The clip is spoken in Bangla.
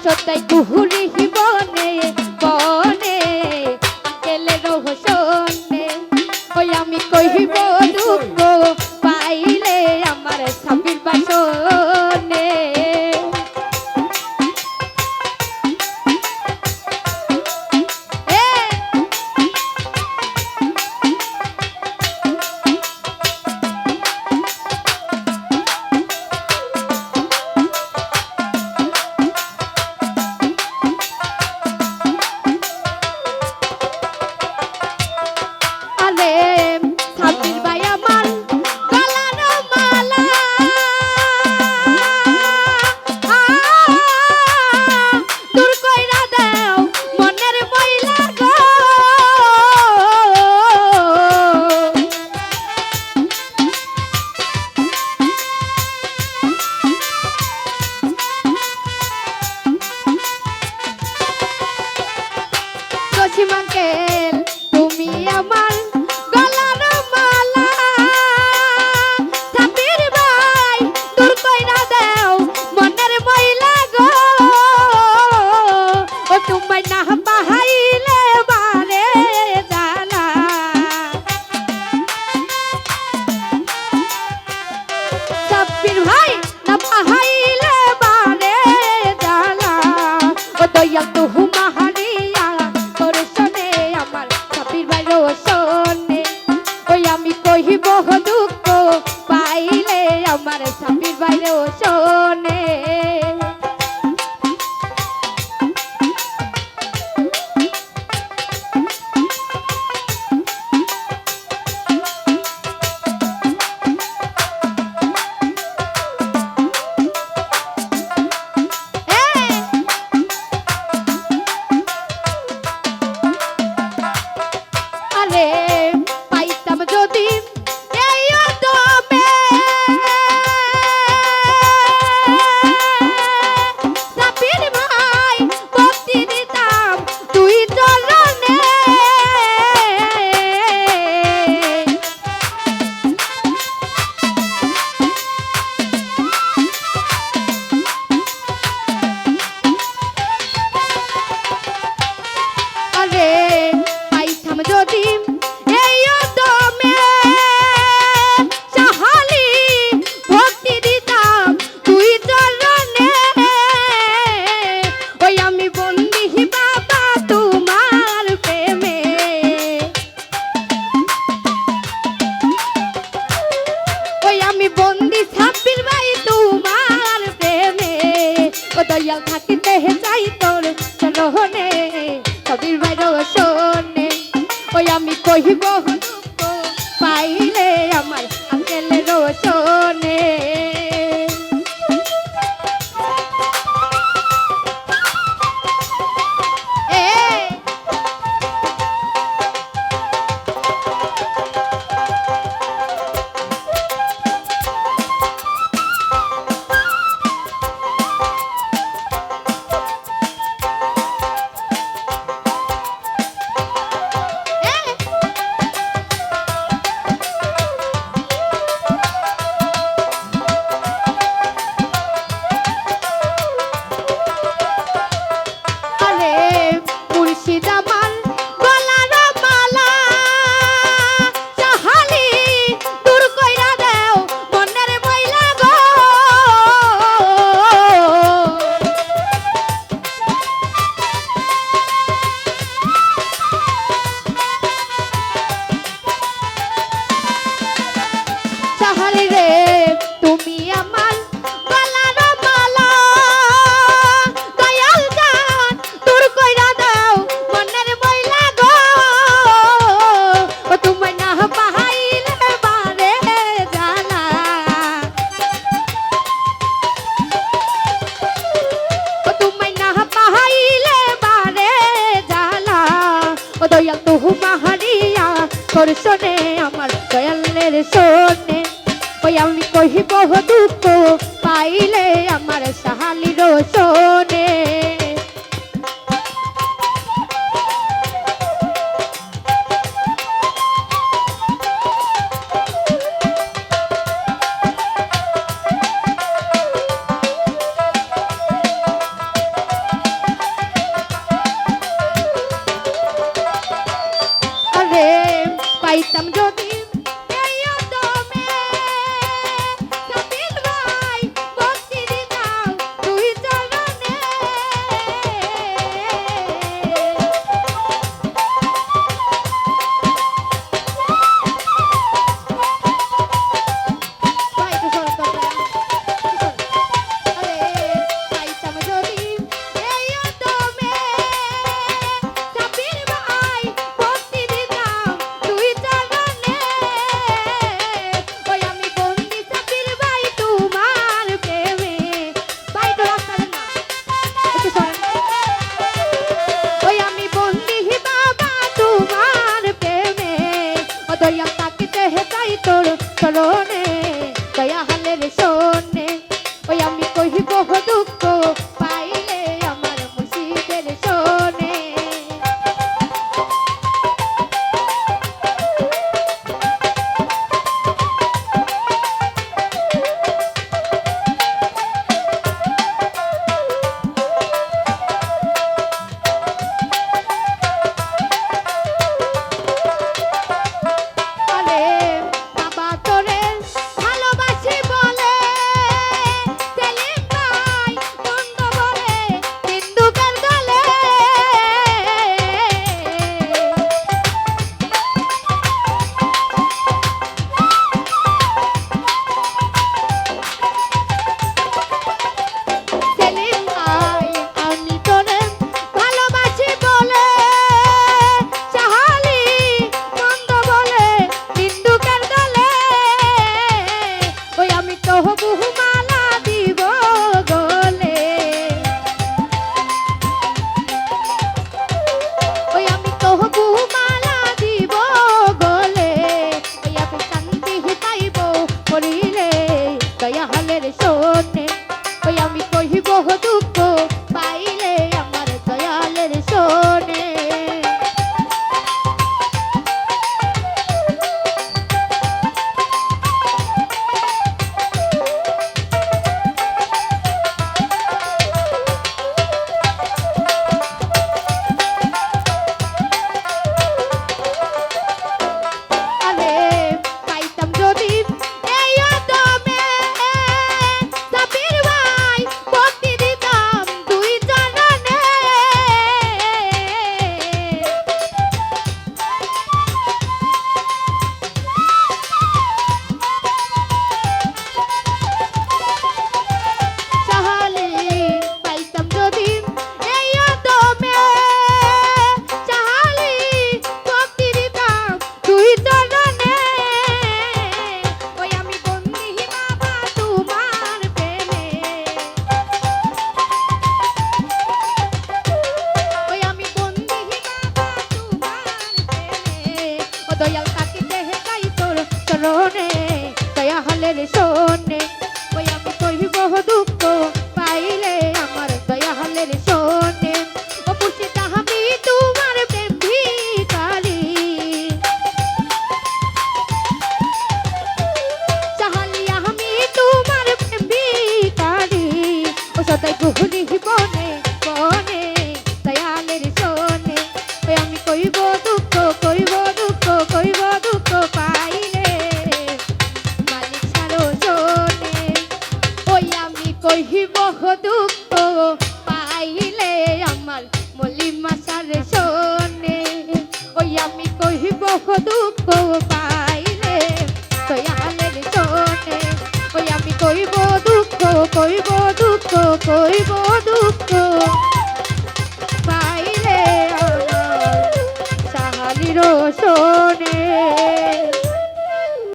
সদাই কুহুরি বনে বনে আঙ্কেলের হোসনে ওই আমি কহিব দুঃখ পাইলে আমার সাবির বাসনে আঙ্কেল তুমি আমার গলার মালা সাবির ভাই দূর কইরা দাও মনের ময়লা গো ও তোমায় না পাহাইলে বারে জালা সাবির ভাই না পাহাইলে বারে জালা ও দয়াল তুহুমা কহিব দুঃখ পাইলে আমার সাবির বাইরে শোনে যদি এই দমে চাহালি ভক্তি দিতাম তুই চরণে ওই আমি বন্দি বাবা তোমার প্রেমে ওই আমি বন্দি সাবির ভাই তোমার প্রেমে ও দয়াল থাকিতে চাই তোর চরণে সাবির ভাই রোশনে ওই আমি কহিব দুঃখ পাইলে আমার আঙ্কেলের রোশনে শোনে আমার দয়ালের শোনে ওই আমি কহিব দুঃখ পাইলে আমার সাহালির শোনে পাইতাম যদি এই অদমে সাবিল ভাই ভক্তি দিতাম তুই চরণে ভাই তো সরত আরে পাইতাম যদি এই অদমে সাবিল ভাই ভক্তি দিতাম তুই চরণে ওই আমি বন্দি সাবিল ভাই তোমার প্রেমে ভাই তো রাস্তার না একটু সরেন ওই আমি বন্দি বাবা তোমার প্রেমে ও দয়া তাকিতে হেতাই তোর চরণে দয়া হালের শোনে ওই আমি কহিব দুঃখ পাইলে আমার মুর্শিদের শোনে আরে বাবা তোরে ভালোবাসি বলে সেলিম ভাই বন্ধ বলে হিন্দুকের দলে সেলিম ভাই আমি তোরে ভালোবাসি বলে চাহালি বন্ধ বলে হিন্দুকের দলে ওই আমি তো বহু মালা দিব গলে ওই আমি তো বহু মালা দিব গলে ওই আমি শান্তি পাইব করিলে দয়া হালের শোনে ওই আমি কহিব দুঃখ পাইলে আমার দয়ালের শোনে আরে পাইতাম যদি এই অদমে সাবির ভাই ভক্তি দিতাম তুই চরণে চাহালি পাইতাম যদি এই অদমে চাহালি ভক্তি দিতাম তুই চরণে ওই আমি বন্দি বাবা তোমার প্রেমে ওই আমি বন্দি বাবা তোমার প্রেমে ও দয়াল তাকিতে হেতাই তোর চরণে দয়া হালের শোনে ওই আমি কহিব দুঃখ পাইলে আমার দয়া হালের শোনে ও মুর্শিদ আমি তোমার প্রেম ভিখারি চাহালি আমি তোমার প্রেম ভিখারি ও সদাই গুহরি বনে বনে দয়ালের শোনে ওই আমি কইব দুঃখ পাইলে মালিক সারো শোনে ওই আমি কহিব দুঃখ পাইলে আমার মলিমা সারে শোনে ওই আমি কহিব দুঃখ পাইলে দয়ালের শোনে ওই আমি কইব দুঃখ পাইলে আমার সাহালির শোনে